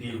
3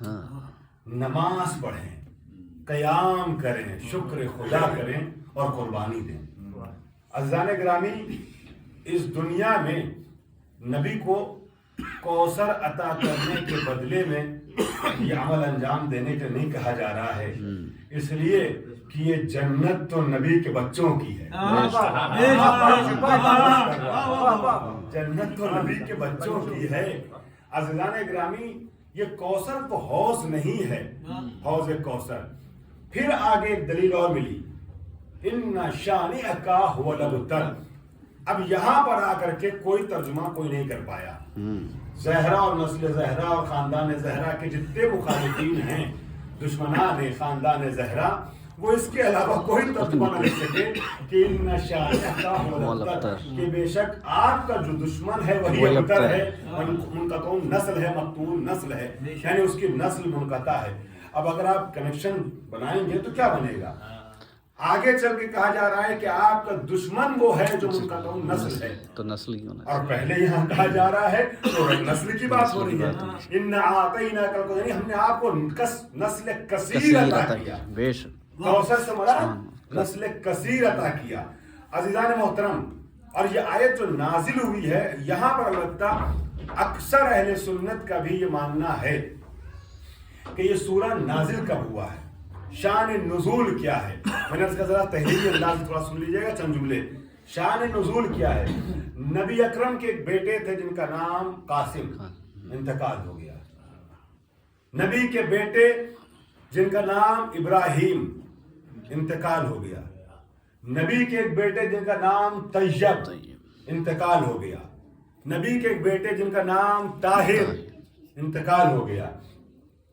نماز پڑھیں, قیام کریں, شکر خدا کریں اور قربانی دیں. عزیزان گرامی, اس دنیا میں نبی کو کوثر عطا کرنے کے بدلے میں یہ عمل انجام دینے کے نہیں کہا جا رہا ہے, اس لیے کہ یہ جنت تو نبی کے بچوں کی ہے. جنت تو نبی کے بچوں کی ہے. عزیزان گرامی, یہ کوثر تو حوض نہیں ہے, حوض کوثر. پھر آگے ایک دلیل اور ملی, ان شانئک هو الابتر. اب یہاں پر آ کر کے کوئی ترجمہ کوئی نہیں کر پایا. زہرا اور نسل زہرا اور خاندان زہرا کے جتنے مخالفین ہیں, دشمنان خاندان زہرا, وہ اس کے علاوہ کوئی ترجمہ نہ لکھ سکے کہ ان شانئک هو الابتر, کہ بے شک آپ کا جو دشمن ہے وہی ابتر ہے, منقطع نسل ہے, مقتول نسل ہے, یعنی اس کی نسل منقطع ہے. اب اگر آپ کنیکشن بنائیں گے تو کیا بنے گا؟ آگے چل کے کہا جا رہا ہے کہ آپ کا دشمن وہ ہے جو منقطع نسل ہے, تو نسل کیوں نہ, اور پہلے یہاں کہا جا رہا ہے تو نسل کی بات ہو رہی ہے. ان اعطیناک الکوثر, یعنی ہم نے آپ کو نسل کثیر عطا کیا. بے شک کوثر سے مراد نسل کثیر عطا کیا. عزیزان محترم, اور یہ آیت جو نازل ہوئی ہے, یہاں پر البتہ اکثر اہل سنت کا بھی یہ ماننا ہے کہ یہ سورہ نازل کب ہوا ہے, شان نزول کیا ہے. میں نے اس کا ذرا تحریری انداز تھوڑا سن لیجیے گا, چند جملے. شان نزول کیا ہے؟ نبی اکرم کے ایک بیٹے تھے جن کا نام قاسم, انتقال ہو گیا. نبی کے بیٹے جن کا نام ابراہیم, انتقال ہو گیا. نبی کے ایک بیٹے جن کا نام طیب, انتقال ہو گیا. نبی کے ایک بیٹے جن کا نام طاہر, انتقال ہو گیا.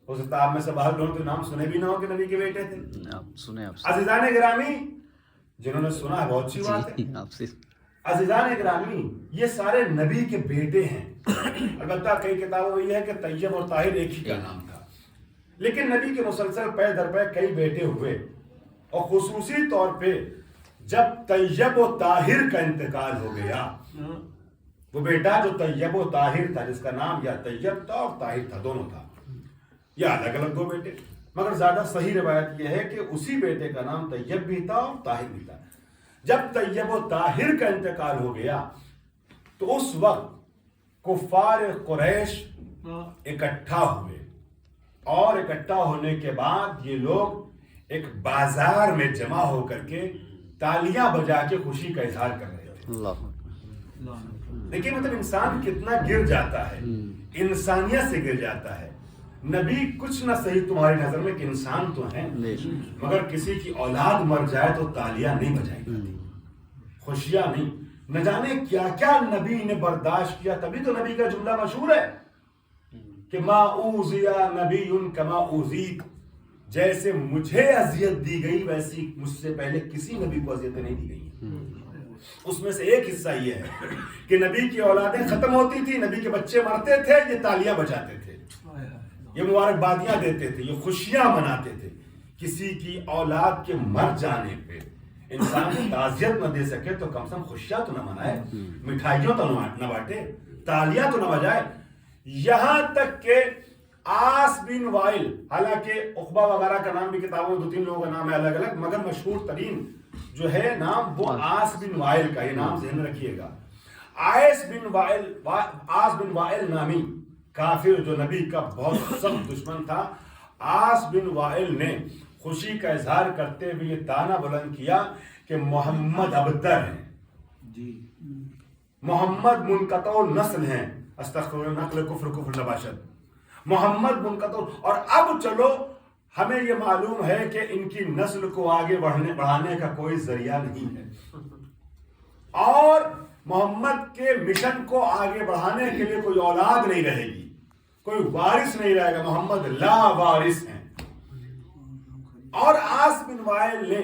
ہو سکتا ہے آپ میں سے باہر لوگوں کے نام سنے بھی نہ ہو کہ نبی کے بیٹے تھے. سنے آپ عزیزان گرامی, جنہوں نے سنا ہے بہت اچھی بات ہے. آپ سے عزیزان گرامی, یہ سارے نبی کے بیٹے ہیں. البتہ کئی کتابوں میں یہ ہے کہ طیب اور طاہر ایک ہی کا نام تھا, لیکن نبی کے مسلسل پے در پے کئی بیٹے ہوئے, اور خصوصی طور پہ جب طیب و طاہر کا انتقال ہو گیا, وہ بیٹا جو طیب و طاہر تھا, جس کا نام یا طیب تھا اور طاہر تھا, دونوں تھا, یا الگ الگ دو بیٹے, مگر زیادہ صحیح روایت یہ ہے کہ اسی بیٹے کا نام طیب بھی تھا اور طاہر بھی تھا. جب طیب و طاہر کا انتقال ہو گیا تو اس وقت کفار قریش اکٹھا ہوئے, اور اکٹھا ہونے کے بعد یہ لوگ ایک بازار میں جمع ہو کر کے تالیاں بجا کے خوشی کا اظہار کر رہے تھے. دیکھیے مطلب انسان کتنا گر جاتا ہے, انسانیت سے گر جاتا ہے. نبی کچھ نہ صحیح تمہاری نظر میں کہ انسان تو ہیں, مگر کسی کی اولاد مر جائے تو تالیاں نہیں بجائی جاتی, خوشیاں نہیں. نہ جانے کیا کیا نبی نے برداشت کیا. تبھی تو نبی کا جملہ مشہور ہے کہ ما اوذی نبی کما اوذیت, جیسے مجھے اذیت دی گئی ویسی مجھ سے پہلے کسی نبی کو اذیتیں نہیں دی گئی. اس میں سے ایک حصہ یہ ہے کہ نبی کی اولادیں ختم ہوتی تھی, نبی کے بچے مرتے تھے, یہ تالیاں بجاتے تھے, یہ مبارکبادیاں دیتے تھے, یہ خوشیاں مناتے تھے. کسی کی اولاد کے مر جانے پہ انسان تعزیت نہ دے سکے تو کم سے کم خوشیاں تو نہ منائے, مٹھائیوں تو نہ بانٹے, تالیاں تو نہ بجائے. یہاں تک کہ آس بن وائل, حالانکہ عقبہ وغیرہ کا نام بھی کتابوں میں 2-3 لوگوں کا نام ہے الگ الگ, مگر مشہور ترین جو ہے نام وہ آس بن وائل کا, یہ نام ذہن میں رکھیے گا. آس بن وائل نامی کافر جو نبی کا بہت سخت دشمن تھا, آس بن وائل نے خوشی کا اظہار کرتے ہوئے یہ طعنہ بلند کیا کہ محمد ابتر ہیں, محمد منقطع نسل ہیں, استغفر نقل کفر نباشد, محمد منقطع. اور اب چلو ہمیں یہ معلوم ہے کہ ان کی نسل کو آگے بڑھانے کا کوئی ذریعہ نہیں ہے, اور محمد کے مشن کو آگے بڑھانے کے لیے کوئی اولاد نہیں رہے گی, کوئی وارث نہیں رہے گا, محمد لا وارث ہیں. اور آس بن وائل نے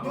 2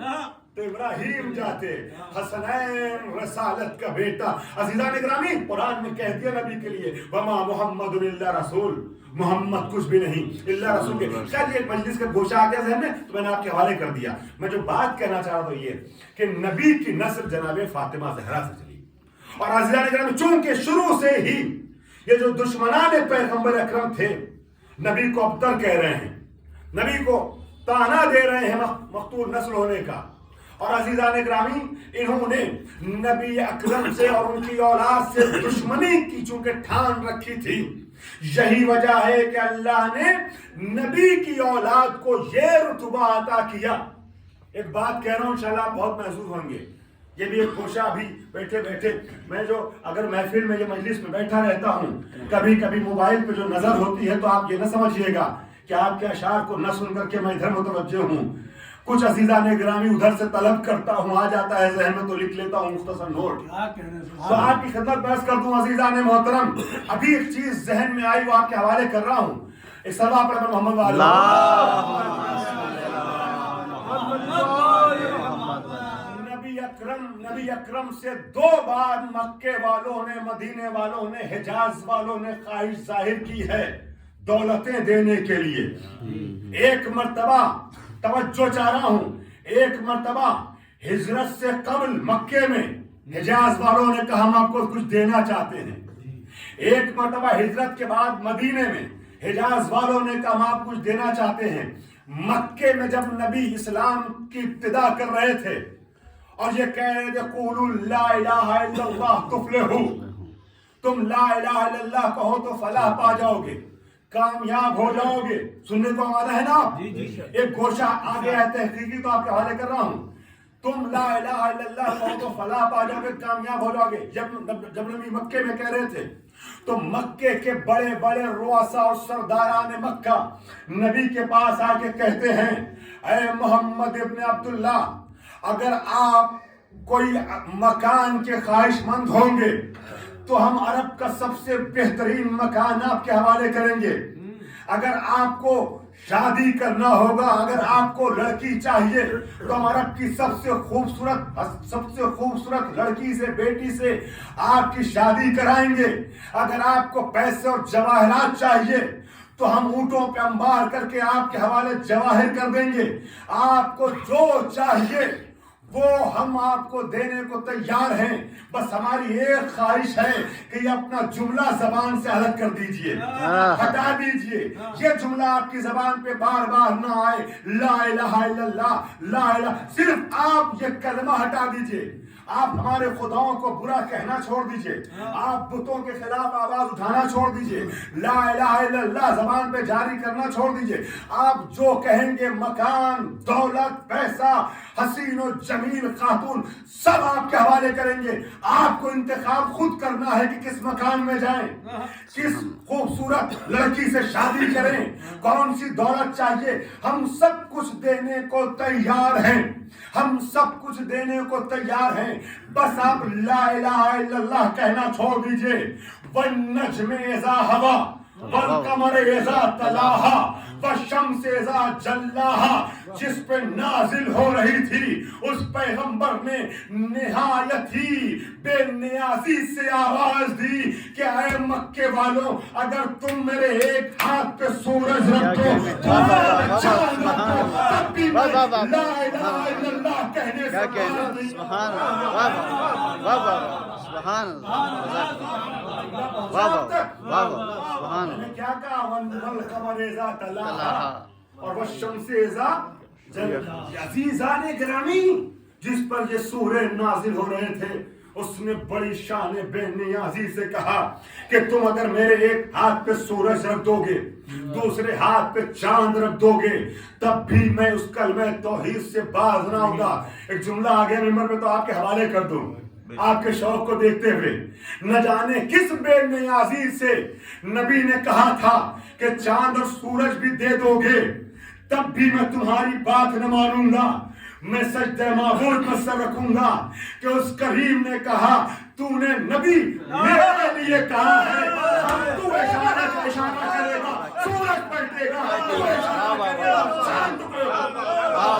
ہاں تو ابراہیم جاتے، حسنین رسالت کا بیٹا۔ عزیزان گرامی، قرآن نے کہہ دیا نبی کے لیے وما محمد الا رسول، محمد کچھ بھی نہیں اللہ رسول کے۔ شاید یہ مجلس کا گوشہ آ گیا ذہن میں تو میں نے آپ کے حوالے کر دیا۔ میں جو بات کہنا چاہ رہا ہوں یہ کہ نبی کی نسل جناب فاطمہ زہرا سے چلی، اور عزیزان گرامی چونکہ شروع سے ہی یہ جو دشمنان پیغمبر اکرم تھے نبی کو ابتر کہہ رہے ہیں، نبی کو تانا دے رہے ہیں مقتول نسل ہونے کا، اور عزیزان گرامی انہوں نے نبی اکرم سے اور ان کی اولاد سے دشمنی کی چونکہ ٹھان رکھی تھی، یہی وجہ ہے کہ اللہ نے نبی کی اولاد کو یہ رتبہ عطا کیا۔ ایک بات کہہ رہا ہوں انشاءاللہ آپ بہت محسوس ہوں گے، یہ بھی ایک گوشہ بھی بیٹھے بیٹھے میں جو اگر محفل میں یہ مجلس میں بیٹھا رہتا ہوں کبھی کبھی موبائل پہ جو نظر ہوتی ہے تو آپ یہ نہ سمجھیے گا کہ آپ کے اشعار کو نہ سن کر کے میں ادھر متوجہ ہوں، کچھ عزیزان گرامی ادھر سے طلب کرتا ہوں، آ جاتا ہے ذہن میں تو لکھ لیتا ہوں مختصر نوٹ۔ کیا کہنا ہے تو آپ کی خدمت پیش کر دوں عزیزان محترم، ابھی ایک چیز ذہن میں آئی وہ آپ کے حوالے کر رہا ہوں۔ ایک صلوات پڑھ محمد نبی اکرم سے 2 بار مکے والوں نے، مدینے والوں نے، حجاز والوں نے خواہش ظاہر کی ہے دولتیں دینے کے لیے۔ ایک مرتبہ توجہ چاہ رہا ہوں، ایک مرتبہ ہجرت سے قبل مکے میں حجاز والوں نے کہا ہم آپ کو کچھ دینا چاہتے ہیں، ایک مرتبہ ہجرت کے بعد مدینے میں حجاز والوں نے کہا ہم آپ کچھ دینا چاہتے ہیں۔ مکے میں جب نبی اسلام کی ابتدا کر رہے تھے اور یہ کہہ رہے تھے قولوا لا الہ الا اللہ تفلحوا، تم لا الہ الا اللہ کہو تو فلاح پا جاؤ گے، کامیاب ہو جاؤ گے، سننے کو آمادہ ہے نا؟ ایک گوشہ آگے ہے تحقیقی تو آپ کے حوالے کر رہا ہوں، تم لا الہ الا اللہ کہو تو فلاح پا جاؤ گے، کامیاب ہو جاؤ گے۔ جب نبی مکے میں کہہ رہے تھے تو مکے کے بڑے بڑے رؤساء اور سرداران مکہ نبی کے پاس آ کے کہتے ہیں اے محمد ابن عبداللہ، اگر آپ کوئی مکان کے خواہش مند ہوں گے تو ہم عرب کا سب سے بہترین مکان آپ کے حوالے کریں گے۔ اگر آپ کو شادی کرنا ہوگا، اگر آپ کو لڑکی چاہیے تو ہم عرب کی سب سے خوبصورت لڑکی سے، بیٹی سے آپ کی شادی کرائیں گے۔ اگر آپ کو پیسے اور جواہرات چاہیے تو ہم اونٹوں پہ انبار کر کے آپ کے حوالے جواہر کر دیں گے۔ آپ کو جو چاہیے وہ ہم آپ کو دینے کو تیار ہیں، بس ہماری ایک خواہش ہے کہ یہ اپنا جملہ زبان سے الگ کر دیجئے، ہٹا دیجئے، یہ جملہ آپ کی زبان پہ بار بار نہ آئے، لا الہ الا اللہ، لا الہ، صرف آپ یہ کلمہ ہٹا دیجئے۔ آپ ہمارے خداؤں کو برا کہنا چھوڑ دیجئے، آپ بتوں کے خلاف آواز اٹھانا چھوڑ دیجئے، لا الہ الا اللہ زبان پہ جاری کرنا چھوڑ دیجئے۔ آپ جو کہیں گے مکان، دولت، پیسہ، حسین و جمیل خاتون سب آپ کے حوالے کریں گے۔ آپ کو انتخاب خود کرنا ہے کہ کس مکان میں جائیں، کس خوبصورت لڑکی سے شادی کریں، کون سی دولت چاہیے، ہم سب کچھ دینے کو تیار ہیں، ہم سب کچھ دینے کو تیار ہیں، بس آپ لا الہ الا اللہ کہنا چھوڑ دیجئے۔ وَالنَّجْمِ إِذَا هَوَىٰ وَالْقَمَرِ إِذَا تَلَاهَا وَالشَّمْسِ إِذَا جَلَّاهَا، جس پہ نازل ہو رہی تھی اس پیغمبر نے نہایت ہی بے نیازی سے آواز دی کہ اے مکے والوں، اگر تم میرے ایک ہاتھ پہ سورج رکھ دو، چاند رکھ دو، تب بھی میں لا الہ الا اللہ کہنے سے باز نہیں۔ سبحان اللہ، واہ واہ، سبحان اللہ، واہ واہ، سبحان میں نے اللہ، کیا کہا والقمر اذا تلاہا اور والشمس اذا جلاہا۔ عزیزان گرامی، جس پر یہ سورہ نازل ہو رہے تھے اس نے بڑی شان بے نیازی سے کہا کہ تم اگر میرے ایک ہاتھ پہ سورج رکھ دو گے، دوسرے ہاتھ پہ چاند رکھ دو گے، تب بھی میں اس کلمہ توحید سے باز نہ ہوں گا۔ ایک جملہ آگے ممبر پہ تو آپ کے حوالے کر دوں، آپ کے شوق کو دیکھتے ہوئے، نہ جانے کس بے نیازی سے نبی نے کہا تھا کہ چاند اور سورج بھی دے دو گے تب بھی میں تمہاری بات نہ مانوں گا، میں سجدہ معبود پر سر رکھوں گا کہ اس کریم نے کہا تو نے نبی میرے لیے کہا ہے، تو اشارہ کرے گا سورج پلٹے گا، تو اشارہ کرے گا چاند ٹکڑے ہوگا۔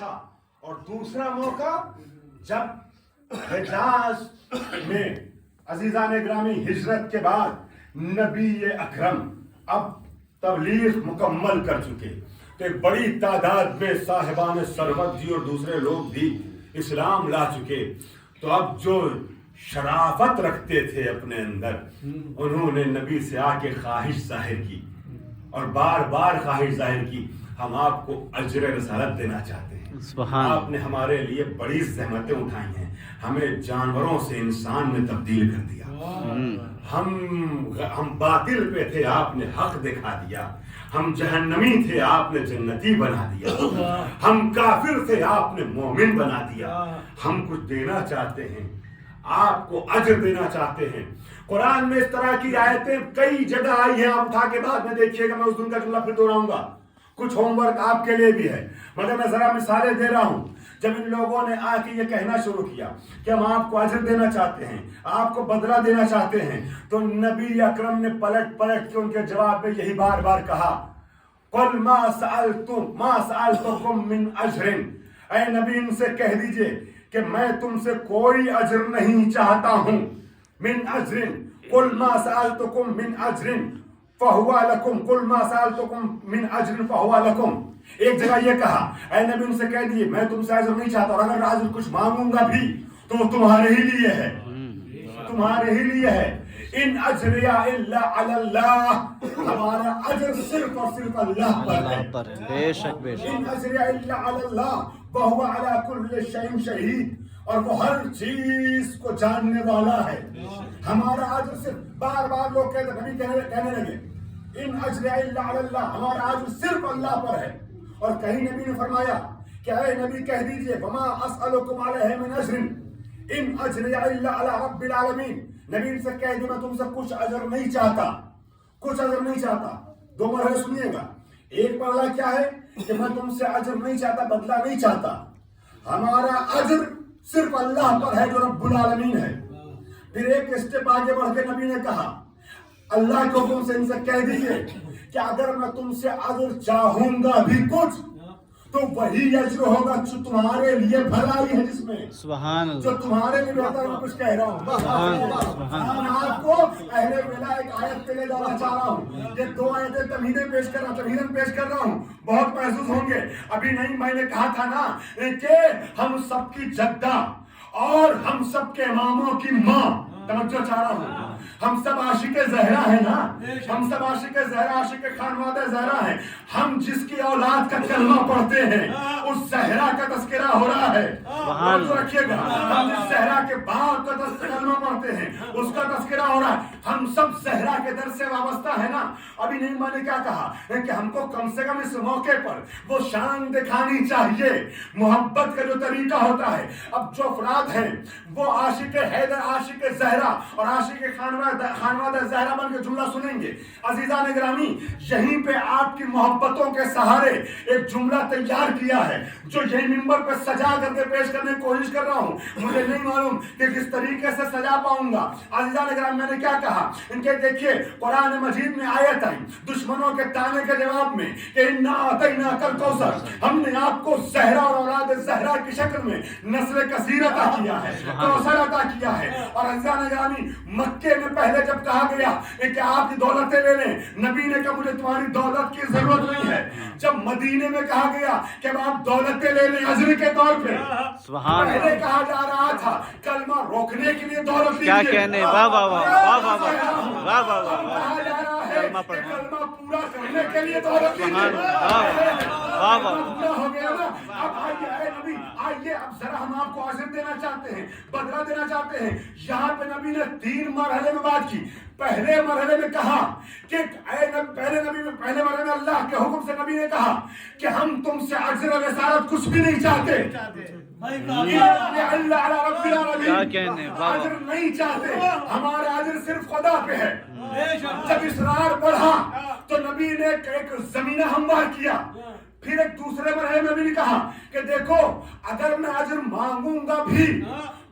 تھا اور دوسرا موقع جب حجاز میں عزیزان گرامی ہجرت کے بعد نبی اکرم اب تبلیغ مکمل کر چکے تو ایک بڑی تعداد میں صاحبان ثروت جی اور دوسرے لوگ بھی اسلام لا چکے، تو اب جو شرافت رکھتے تھے اپنے اندر انہوں نے نبی سے آ کے خواہش ظاہر کی اور بار بار خواہش ظاہر کی، ہم آپ کو اجر رسالت دینا چاہتے ہیں، آپ نے ہمارے لیے بڑی زحمتیں اٹھائی ہیں، ہمیں جانوروں سے انسان میں تبدیل کر دیا، ہم باطل پہ تھے آپ نے حق دکھا دیا، ہم جہنمی تھے آپ نے جنتی بنا دیا، ہم کافر تھے آپ نے مومن بنا دیا، ہم کچھ دینا چاہتے ہیں، آپ کو اجر دینا چاہتے ہیں۔ قرآن میں اس طرح کی آیتیں کئی جگہ آئی ہیں، آپ اٹھا کے بعد میں دیکھیے گا، میں اس دن کا جملہ پھر دہراؤں گا، کچھ ہوم ورک آپ کے لیے بھی ہے، مگر میں ذرا مثالیں دے رہا ہوں۔ جب ان لوگوں نے آ کے یہ کہنا شروع کیا کہ ہم آپ کو اجر دینا چاہتے ہیں، آپ کو بدلہ دینا چاہتے ہیں، تو نبی اکرم نے پلٹ کے ان کے جواب میں یہی بار بار کہا، قل ما سألتکم من اجر، اے نبی ان سے کہہ دیجئے کہ میں تم سے کوئی اجر نہیں چاہتا ہوں، من اجر، قل ما سألتکم من اجر فہو لکم، قل ما سألتکم من اجر فہو لکم۔ ایک جگہ یہ کہا، اے نبی ان سے کہہ دیجئے میں تم سے اجر نہیں چاہتا، اور اگر اجر کچھ مانگوں گا بھی تو وہ تمہارے ہی لیے ہے، تمہارے ہی لیے ہے۔ ان اجریہ الا علی اللہ، ہمارا اجر صرف اور صرف اللہ پر ہے، بے شک بے شک۔ ان اجریہ الا علی اللہ وہو علی کل شیء شہید، اور وہ ہر چیز کو جاننے والا ہے۔ ہمارا اجر صرف، بار بار لوگ کہتے نبی کہنے لگے ان اجریہ الا علی اللہ، ہمارا اجر صرف اللہ پر ہے، اور کہیں نبی نے فرمایا کہ اے نبی کہہ دیجئے وما اسألکم علیہ من اجر ان اجریہ الا علی رب العالمین، نبی ان سے کہہ دیا میں تم سے کچھ اجر نہیں چاہتا، کچھ اجر نہیں چاہتا۔ دو مرحلے سنیے گا، ایک مرحلہ کیا ہے کہ میں تم سے اجر نہیں چاہتا، بدلہ نہیں چاہتا، ہمارا اجر صرف اللہ پر ہے جو رب العالمین ہے۔ پھر ایک اسٹیپ آگے بڑھ کے نبی نے کہا اللہ کے حکم سے ان سے کہہ دیجئے کہ اگر میں تم سے اجر چاہوں گا بھی کچھ تو وہی اجر ہوگا جو تمہارے لیے بھلائی ہے، جس میں سبحان اللہ، جو تمہارے لیے بہتر، میں کچھ کہہ رہا ہوں۔ میں آپ کو اہل ولا ایک آیت پہ لے جانا چاہ رہا ہوں، یہ دو آیتیں تمہیدیں پیش کر رہا ہوں، بہت محسوس ہوں گے۔ ابھی نہیں میں نے کہا تھا نا کہ ہم سب کی جدہ اور ہم سب کے اماموں کی ماں، توجہ چاہ رہا ہوں، ہم سب عاشق زہرا ہیں نا، ہم سب عاشق زہرا، عاشق خانوادہ زہرا ہیں، ہم جس کی اولاد کا کلمہ پڑھتے ہیں اس زہرا کا تذکرہ ہو رہا ہے، توجہ رکھیے گا، ہم جس زہرا کے باپ کا کلمہ پڑھتے ہیں اس کا تذکرہ ہو رہا ہے، ہم سب زہرا کے در سے وابستہ ہیں نا۔ ابھی نہیں میں نے کیا کہا کہ ہم کو کم سے کم اس موقع پر وہ شان دکھانی چاہیے، محبت کا جو طریقہ ہوتا ہے۔ اب جو افراد ہیں وہ عاشق حیدر، عاشق زہرا اور عاشق خانوادہ زہرا بن کے جملہ سنیں گے، عزیزان گرامی یہیں پہ آپ کی محبتوں کے سہارے ایک جملہ تیار کیا ہے جو یہی ممبر پہ سجا کر کے پیش کرنے کی کوشش کر رہا ہوں، مجھے نہیں معلوم کہ کس طریقے سے سجا پاؤں گا۔ عزیزان گرامی میں نے کیا کہا ان کے دیکھیے قرآن مجید میں آیت آئی دشمنوں کے طعنے کے جواب میں کہ انا اعطیناک الکوثر، ہم نے آپ کو زہرا اور اولاد زہرا کی شکل میں نسل کثیر عطا کیا ہے، کوثر عطا کیا ہے۔ اور عزیزان گرامی مکے میں پہلے جب کہا گیا کہ آپ کی دولتیں لے لیں، نبی نے کہا مجھے تمہاری دولت کی ضرورت نہیں ہے۔ جب مدینے میں کہا گیا کہ اب آپ دولتیں لے لیں اجر کے طور پہ، پہلے کہا جا رہا تھا کلمہ روکنے کے لیے دولت دیجیے، کیا کہنے، واہ واہ واہ واہ واہ واہ واہ واہ، کہا جا رہا ہے کہ کلمہ پورا کرنے کے لیے دولت دیجیے، واہ واہ، پورا ہو گیا نا۔ اب آئیے اے نبی آئیے، اب ذرا ہم آپ کو اجر دینا چاہتے ہیں، بدلہ دینا چاہتے ہیں۔ یہاں پہ نبی نے 3 مرحلے میں بات کی۔ پہلے مرحلے میں کہا کہ پہلے مرحلے میں اللہ کے حکم سے نبی نے کہا کہ ہم تم سے اجر و رسالت کچھ بھی نہیں چاہتے، اجر نہیں چاہتے، ہمارا اجر صرف خدا پہ ہے۔ جب اصرار بڑھا تو نبی نے ایک زمینہ ہموار کیا۔ پھر ایک دوسرے مرحلے میں بھی نے کہا کہ دیکھو اگر میں اجر مانگوں گا بھی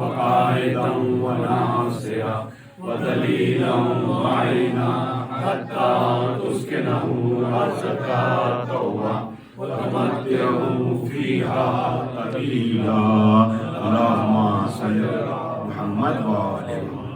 وقائدا وناصرا ودليلا وعينا حتى تسكنه أرضك طوعا وتمتعه فيها قليلا اللهم صل على محمد وآل محمد.